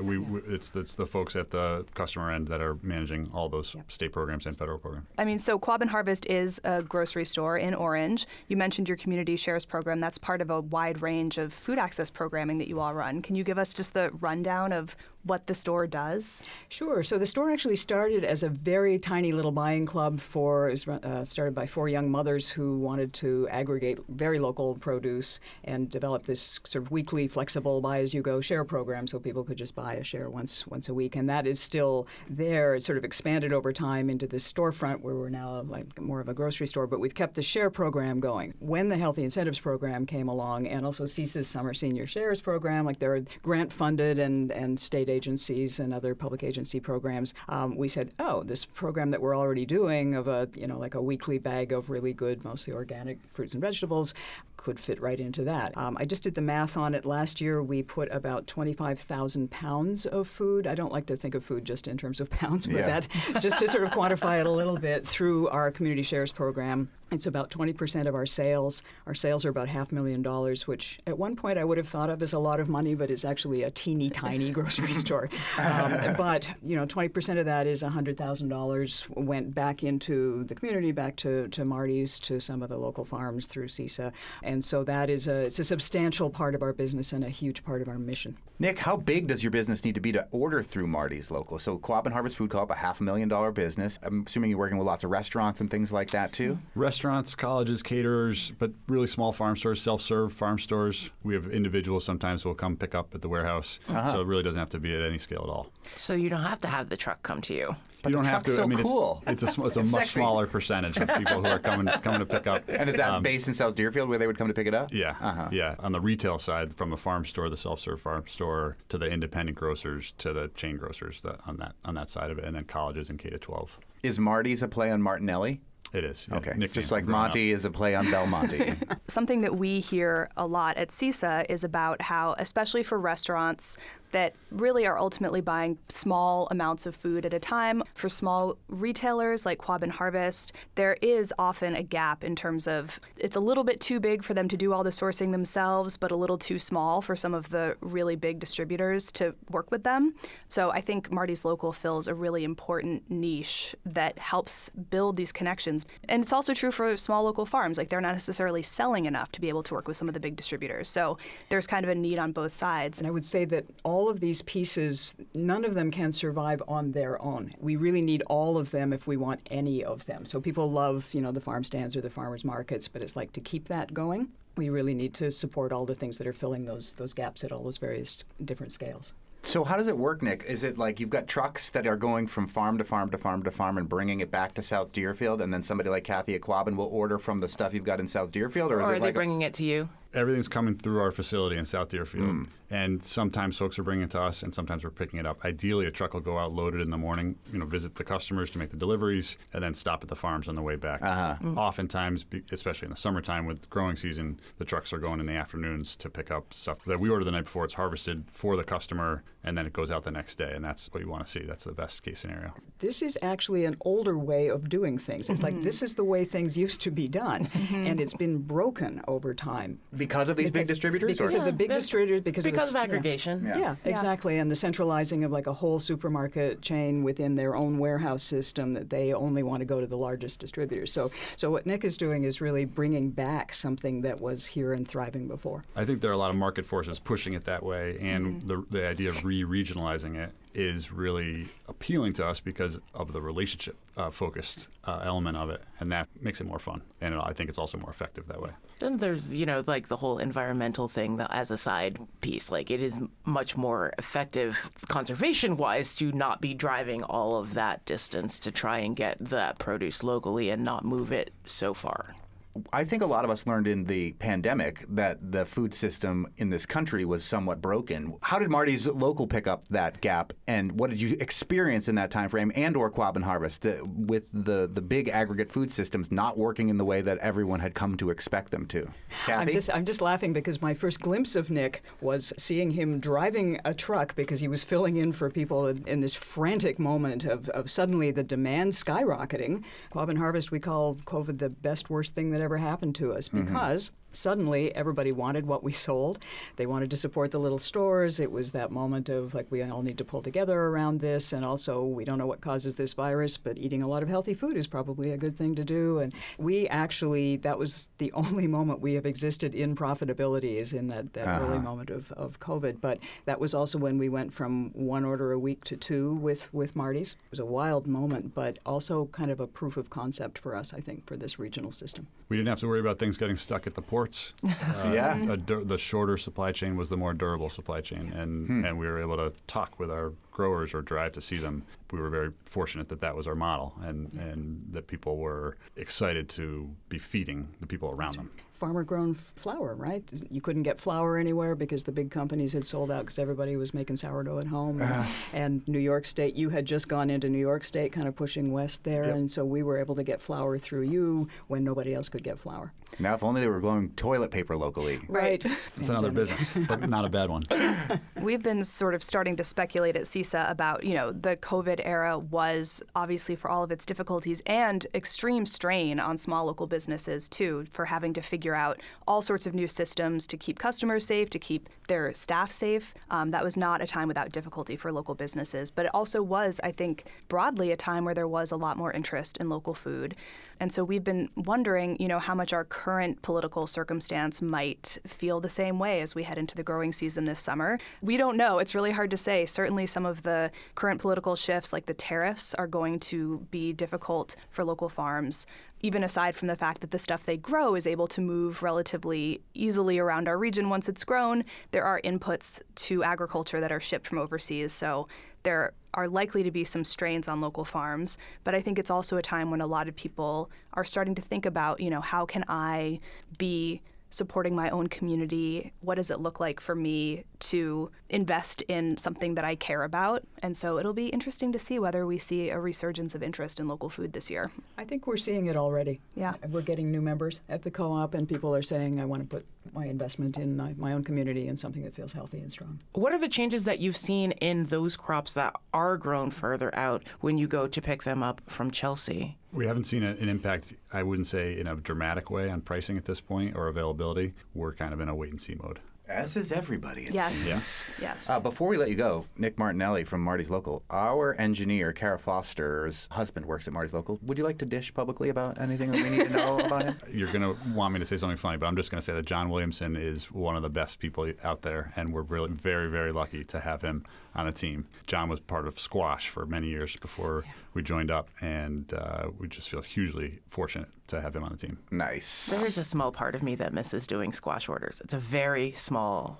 It's the folks at the customer end that are managing all those state programs and federal programs. I mean, so Quabbin Harvest is a grocery store in Orange. You mentioned your Community Shares program. That's part of a wide range of food access programming that you all run. Can you give us just the rundown of what the store does? Sure. So the store actually started as a very tiny little buying club started by 4 young mothers who wanted to aggregate very local produce and develop this sort of weekly flexible buy-as-you-go share program so people could just buy a share once a week. And that is still there. It's sort of expanded over time into this storefront where we're now like more of a grocery store, but we've kept the share program going. When the Healthy Incentives program came along, and also CISA's Summer Senior Shares program, like there are grant-funded and state agencies and other public agency programs, we said, this program that we're already doing of like a weekly bag of really good, mostly organic fruits and vegetables could fit right into that. I just did the math on it. Last year, we put about 25,000 pounds of food. I don't like to think of food just in terms of pounds, but that just to sort of quantify it a little bit through our Community Shares program. It's about 20% of our sales. Our sales are about $500,000, which at one point I would have thought of as a lot of money, but it's actually a teeny tiny grocery store. But 20% of that is $100,000 went back into the community, back to Marty's, to some of the local farms through CISA, and so that is it's a substantial part of our business and a huge part of our mission. Nick, how big does your business need to be to order through Marty's local? So Quabbin Harvest Food Co-op, a $500,000 business. I'm assuming you're working with lots of restaurants and things like that too. Restaurants, colleges, caterers, but really small farm stores, self-serve farm stores. We have individuals sometimes who will come pick up at the warehouse, so it really doesn't have to be at any scale at all. So you don't have to have the truck come to you. But you don't have to. So I mean, cool. It's a much sexy. smaller percentage of people who are coming to pick up. And is that based in South Deerfield where they would come to pick it up? Yeah, yeah. On the retail side, from the farm store, the self-serve farm store, to the independent grocers, to the chain grocers, on that side of it, and then colleges and K-12. Is Marty's a play on Martinelli? It is. Yeah. Okay. Nick Just like Monty is a play on Belmonte. Something that we hear a lot at CISA is about how, especially for restaurants that really are ultimately buying small amounts of food at a time, for small retailers like Quabbin Harvest, there is often a gap in terms of it's a little bit too big for them to do all the sourcing themselves, but a little too small for some of the really big distributors to work with them. So I think Marty's Local fills a really important niche that helps build these connections. And it's also true for small local farms. Like, they're not necessarily selling enough to be able to work with some of the big distributors. So there's kind of a need on both sides. And I would say that all of these pieces, none of them can survive on their own. We really need all of them if we want any of them. So people love, the farm stands or the farmers markets, but it's like, to keep that going, we really need to support all the things that are filling those gaps at all those various different scales. So how does it work, Nick? Is it like you've got trucks that are going from farm to farm to farm to farm and bringing it back to South Deerfield, and then somebody like Kathy at Quabbin will order from the stuff you've got in South Deerfield? Or are they bringing it to you? Everything's coming through our facility in South Deerfield. And sometimes folks are bringing it to us, and sometimes we're picking it up. Ideally, a truck will go out loaded in the morning, visit the customers to make the deliveries, and then stop at the farms on the way back. Oftentimes, especially in the summertime with growing season, the trucks are going in the afternoons to pick up stuff that we order the night before it's harvested for the customer, and then it goes out the next day. And that's what you want to see. That's the best case scenario. This is actually an older way of doing things. It's like, this is the way things used to be done, and it's been broken over time. Because of these big distributors? Because of the big distributors, because of aggregation. Yeah, exactly. And the centralizing of like a whole supermarket chain within their own warehouse system, that they only want to go to the largest distributors. So what Nick is doing is really bringing back something that was here and thriving before. I think there are a lot of market forces pushing it that way, and the idea of regionalizing it is really appealing to us because of the relationship focused element of it, and that makes it more fun. And I think it's also more effective that way. Then there's, like the whole environmental thing that as a side piece, like it is much more effective conservation-wise to not be driving all of that distance to try and get that produce locally and not move it so far. I think a lot of us learned in the pandemic that the food system in this country was somewhat broken. How did Marty's Local pick up that gap, and what did you experience in that time frame and or Quabbin Harvest with the big aggregate food systems not working in the way that everyone had come to expect them to? Kathy? I'm just laughing because my first glimpse of Nick was seeing him driving a truck because he was filling in for people in this frantic moment of suddenly the demand skyrocketing. Quabbin Harvest, we call COVID the best, worst thing that ever happened to us because suddenly everybody wanted what we sold. They wanted to support the little stores. It was that moment of like, we all need to pull together around this, and also we don't know what causes this virus, but eating a lot of healthy food is probably a good thing to do. And we actually, that was the only moment we have existed in profitability, is in that early moment of COVID. But that was also when we went from 1 order a week to 2 with Marty's. It was a wild moment, but also kind of a proof of concept for us, I think, for this regional system. We didn't have to worry about things getting stuck at the ports. The shorter supply chain was the more durable supply chain, and we were able to talk with our growers or drive to see them. We were very fortunate that was our model, and that people were excited to be feeding the people around them. Farmer-grown flour, right? You couldn't get flour anywhere because the big companies had sold out because everybody was making sourdough at home. And New York State, you had just gone into New York State, kind of pushing west there, and so we were able to get flour through you when nobody else could get flour. Now, if only they were growing toilet paper locally. Right. It's another business, but not a bad one. We've been sort of starting to speculate at CISA about, the COVID era was obviously, for all of its difficulties and extreme strain on small local businesses too, for having to figure out all sorts of new systems to keep customers safe, to keep their staff safe. That was not a time without difficulty for local businesses, but it also was, I think, broadly a time where there was a lot more interest in local food. And so we've been wondering, how much our current political circumstance might feel the same way as we head into the growing season this summer. We don't know. It's really hard to say. Certainly some of the current political shifts, like the tariffs, are going to be difficult for local farms, even aside from the fact that the stuff they grow is able to move relatively easily around our region once it's grown. There are inputs to agriculture that are shipped from overseas, so there are likely to be some strains on local farms. But I think it's also a time when a lot of people are starting to think about, how can I be supporting my own community? What does it look like for me to invest in something that I care about? And so it'll be interesting to see whether we see a resurgence of interest in local food this year. I think we're seeing it already. Yeah. We're getting new members at the co-op, and people are saying, I want to put my investment in my own community in something that feels healthy and strong. What are the changes that you've seen in those crops that are grown further out when you go to pick them up from Chelsea? We haven't seen an impact, I wouldn't say in a dramatic way, on pricing at this point or availability. We're kind of in a wait-and-see mode. As is everybody. Yes. Before we let you go, Nick Martinelli from Marty's Local, our engineer, Kara Foster's husband, works at Marty's Local. Would you like to dish publicly about anything that we need to know about him? You're going to want me to say something funny, but I'm just going to say that John Williamson is one of the best people out there, and we're really very, very lucky to have him on the team. John was part of squash for many years before we joined up, and we just feel hugely fortunate to have him on the team. Nice. There's a small part of me that misses doing squash orders. It's a very small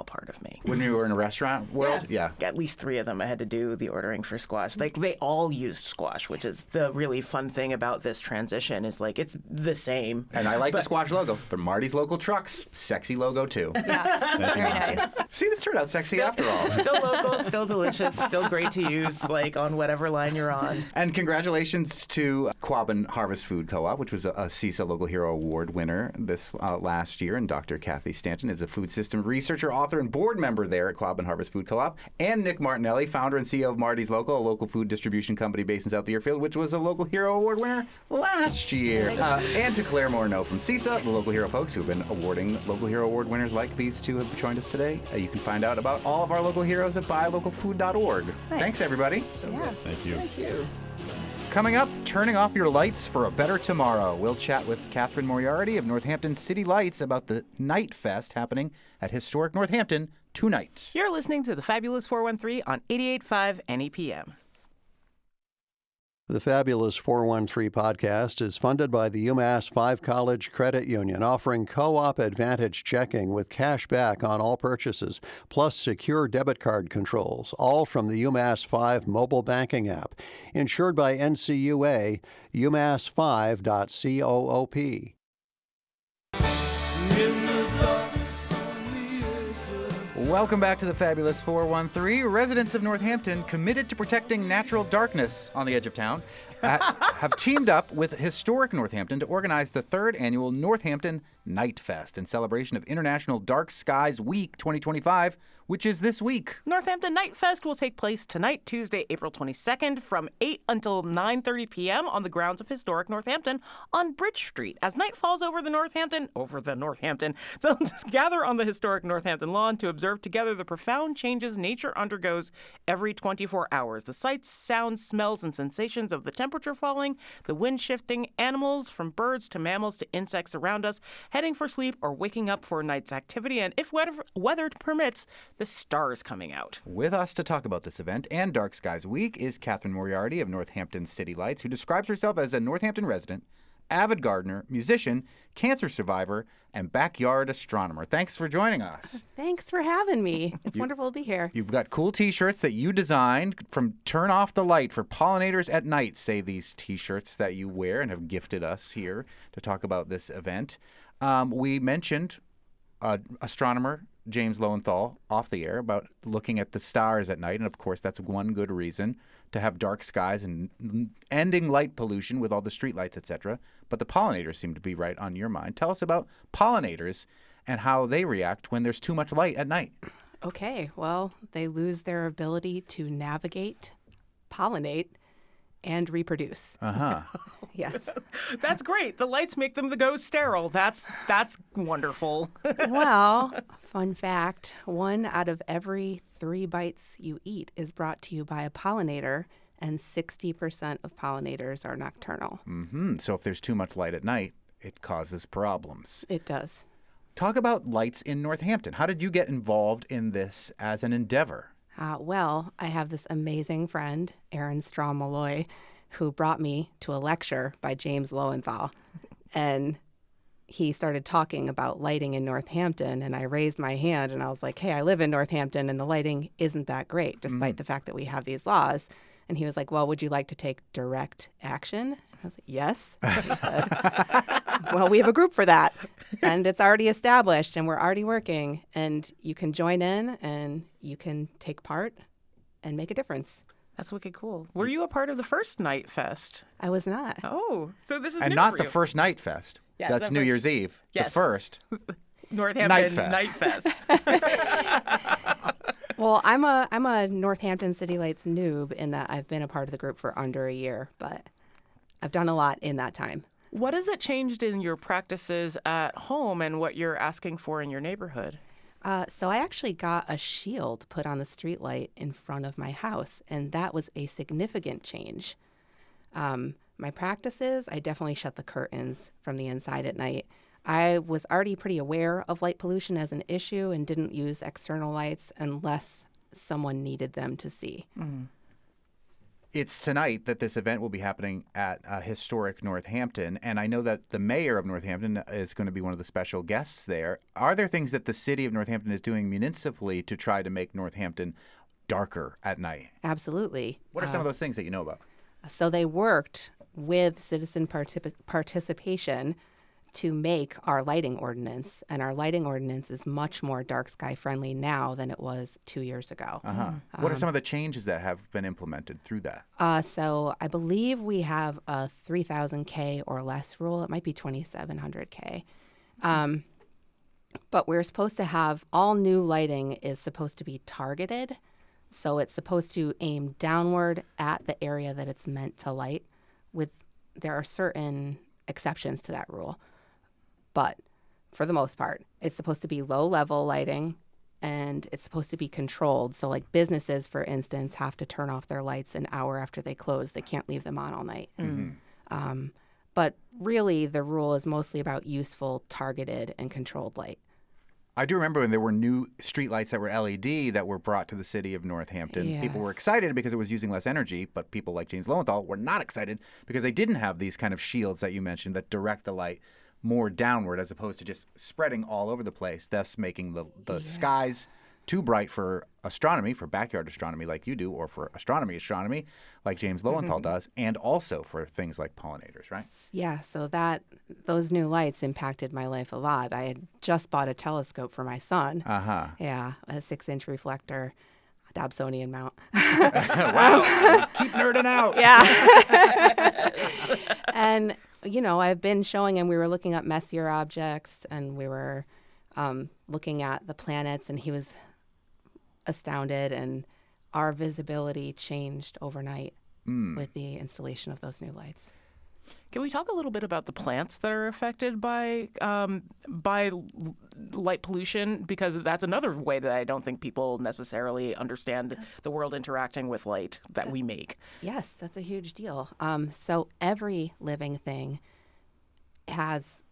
part of me. When you were in a restaurant world? Yeah. At least 3 of them I had to do the ordering for squash. Like, they all used squash, which is the really fun thing about this transition, is like it's the same. And I like the squash logo, but Marty's Local Trucks, sexy logo too. Yeah, very nice. See, this turned out sexy after all. Still local, still delicious, still great to use, like on whatever line you're on. And congratulations to Quabbin Harvest Food Co-op, which was a CISA Local Hero Award winner this last year. And Dr. Kathy Stanton is a food system researcher, author, and board member there at Quabbin Harvest Food Co-op. And Nick Martinelli, founder and CEO of Marty's Local, a local food distribution company based in South Deerfield, which was a Local Hero Award winner last year. And to Claire Morneau from CISA, the Local Hero folks who have been awarding Local Hero Award winners like these two have joined us today. You can find out about all of our local heroes at buylocalfood.org. Nice. Thanks, everybody. Thank you. Thank you. Coming up, turning off your lights for a better tomorrow. We'll chat with Catherine Moriarty of Northampton City Lights about the Night Fest happening at historic Northampton tonight. You're listening to the Fabulous 413 on 88.5 NEPM. The Fabulous 413 podcast is funded by the UMass 5 College Credit Union, offering co-op advantage checking with cash back on all purchases, plus secure debit card controls, all from the UMass 5 mobile banking app. Insured by NCUA, umass5.coop. Welcome back to the Fabulous 413. Residents of Northampton committed to protecting natural darkness on the edge of town have teamed up with Historic Northampton to organize the third annual Northampton Night Fest in celebration of International Dark Skies Week 2025, which is this week. Northampton Night Fest will take place tonight, Tuesday, April 22nd, from 8 until 9:30 p.m. on the grounds of Historic Northampton on Bridge Street. As night falls over the Northampton, they'll gather on the Historic Northampton lawn to observe together the profound changes nature undergoes every 24 hours. The sights, sounds, smells, and sensations of the temperature falling, the wind shifting, animals from birds to mammals to insects around us, heading for sleep or waking up for a night's activity, and if weather permits, the stars coming out. With us to talk about this event and Dark Skies Week is Catherine Moriarty of Northampton City Lights, who describes herself as a Northampton resident, avid gardener, musician, cancer survivor, and backyard astronomer. Thanks for joining us. Thanks for having me. It's wonderful to be here. You've got cool T-shirts that you designed from Turn Off the Light for Pollinators at Night, say these T-shirts that you wear and have gifted us here to talk about this event. We mentioned astronomer James Lowenthal off the air about looking at the stars at night, and of course that's one good reason to have dark skies and ending light pollution with all the street lights, etc. But the pollinators seem to be right on your mind. Tell us about pollinators and how they react when there's too much light at night. Okay, well, they lose their ability to navigate, pollinate, and reproduce. Yes. That's great. The lights make them go sterile. That's wonderful. Well, fun fact, 1 out of every 3 bites you eat is brought to you by a pollinator, and 60% of pollinators are nocturnal. So if there's too much light at night, it causes problems. It does. Talk about lights in Northampton. How did you get involved in this as an endeavor? Well, I have this amazing friend, Aaron Straw-Malloy, who brought me to a lecture by James Lowenthal. And he started talking about lighting in Northampton, and I raised my hand and I was like, hey, I live in Northampton and the lighting isn't that great, despite the fact that we have these laws. And he was like, well, would you like to take direct action? I was like, yes. He said, well, we have a group for that, and it's already established, and we're already working, and you can join in, and you can take part and make a difference. That's wicked cool. Were you a part of the first Night Fest? I was not. Oh, so this is And new not for the you. first Night Fest. Yeah, That's the New first- Year's Eve. Yes. The first. Northampton Night Fest. Well, I'm a Northampton City Lights noob in that I've been a part of the group for under a year, but I've done a lot in that time. What has it changed in your practices at home and what you're asking for in your neighborhood? So I actually got a shield put on the streetlight in front of my house, and that was a significant change. My practices, I definitely shut the curtains from the inside at night. I was already pretty aware of light pollution as an issue and didn't use external lights unless someone needed them to see. It's tonight that this event will be happening at Historic Northampton, and I know that the mayor of Northampton is going to be one of the special guests there. Are there things that the city of Northampton is doing municipally to try to make Northampton darker at night? Absolutely. What are some of those things that you know about? So they worked with citizen participation to make our lighting ordinance, and our lighting ordinance is much more dark sky friendly now than it was 2 years ago. What are some of the changes that have been implemented through that? So I believe we have a 3,000 K or less rule. It might be 2,700 K. But we're supposed to have all new lighting is supposed to be targeted. So it's supposed to aim downward at the area that it's meant to light. There are certain exceptions to that rule. But for the most part, it's supposed to be low-level lighting, and it's supposed to be controlled. So like businesses, for instance, have to turn off their lights an hour after they close. They can't leave them on all night. But really, the rule is mostly about useful, targeted, and controlled light. I do remember when there were new streetlights that were LED that were brought to the city of Northampton. People were excited because it was using less energy, but people like James Lowenthal were not excited because they didn't have these kind of shields that you mentioned that direct the light more downward as opposed to just spreading all over the place, thus making the skies too bright for astronomy, for backyard astronomy like you do, or for astronomy like James Lowenthal does, and also for things like pollinators, right? Yeah, so those new lights impacted my life a lot. I had just bought a telescope for my son. Uh-huh. Yeah, a 6-inch reflector, Dobsonian mount. Wow. Keep nerding out. Yeah. And, I've been showing him, we were looking up Messier objects, and we were looking at the planets, and he was astounded, and our visibility changed overnight with the installation of those new lights. Can we talk a little bit about the plants that are affected by light pollution? Because that's another way that I don't think people necessarily understand the world interacting with light that we make. Yes, that's a huge deal. So every living thing has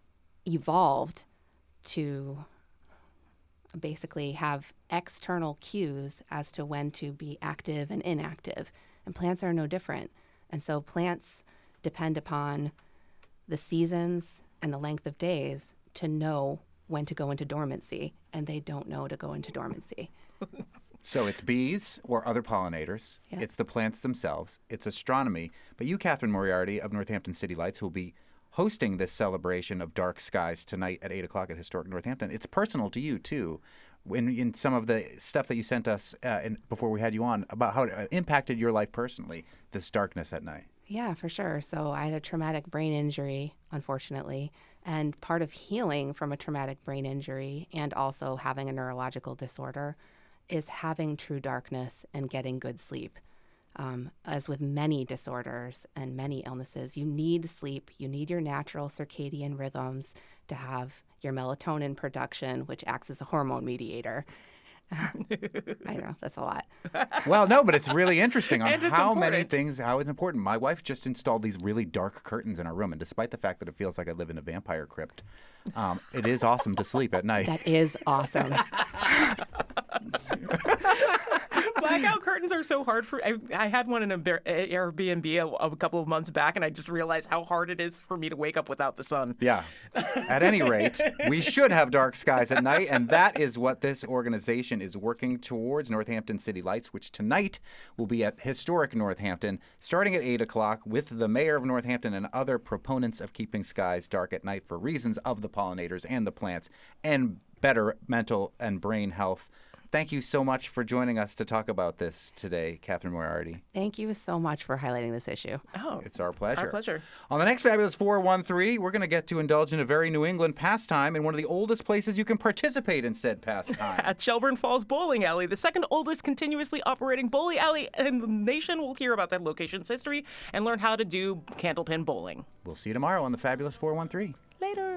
evolved to basically have external cues as to when to be active and inactive. And plants are no different. And so plants depend upon the seasons and the length of days to know when to go into dormancy, and they don't know to go into dormancy. So it's bees or other pollinators. Yeah. It's the plants themselves. It's astronomy. But you, Catherine Moriarty of Northampton City Lights, will be hosting this celebration of dark skies tonight at 8 o'clock at Historic Northampton. It's personal to you, too, in some of the stuff that you sent us before we had you on about how it impacted your life personally, this darkness at night. Yeah, for sure. So I had a traumatic brain injury, unfortunately, and part of healing from a traumatic brain injury and also having a neurological disorder is having true darkness and getting good sleep. As with many disorders and many illnesses, you need sleep. You need your natural circadian rhythms to have your melatonin production, which acts as a hormone mediator. I know, that's a lot. Well, no, but it's really interesting on And it's how many important. things, how it's important. My wife just installed these really dark curtains in our room, and despite the fact that it feels like I live in a vampire crypt, it is awesome to sleep at night. That is awesome. Blackout curtains are so hard for. I had one in an Airbnb a couple of months back, and I just realized how hard it is for me to wake up without the sun. Yeah. At any rate, we should have dark skies at night, and that is what this organization is working towards, Northampton City Lights, which tonight will be at Historic Northampton, starting at 8 o'clock, with the mayor of Northampton and other proponents of keeping skies dark at night for reasons of the pollinators and the plants and better mental and brain health. Thank you so much for joining us to talk about this today, Catherine Moriarty. Thank you so much for highlighting this issue. Oh, It's our pleasure. Our pleasure. On the next Fabulous 413, we're going to get to indulge in a very New England pastime in one of the oldest places you can participate in said pastime. At Shelburne Falls Bowling Alley, the second oldest continuously operating bowling alley in the nation. We'll hear about that location's history and learn how to do candlepin bowling. We'll see you tomorrow on the Fabulous 413. Later.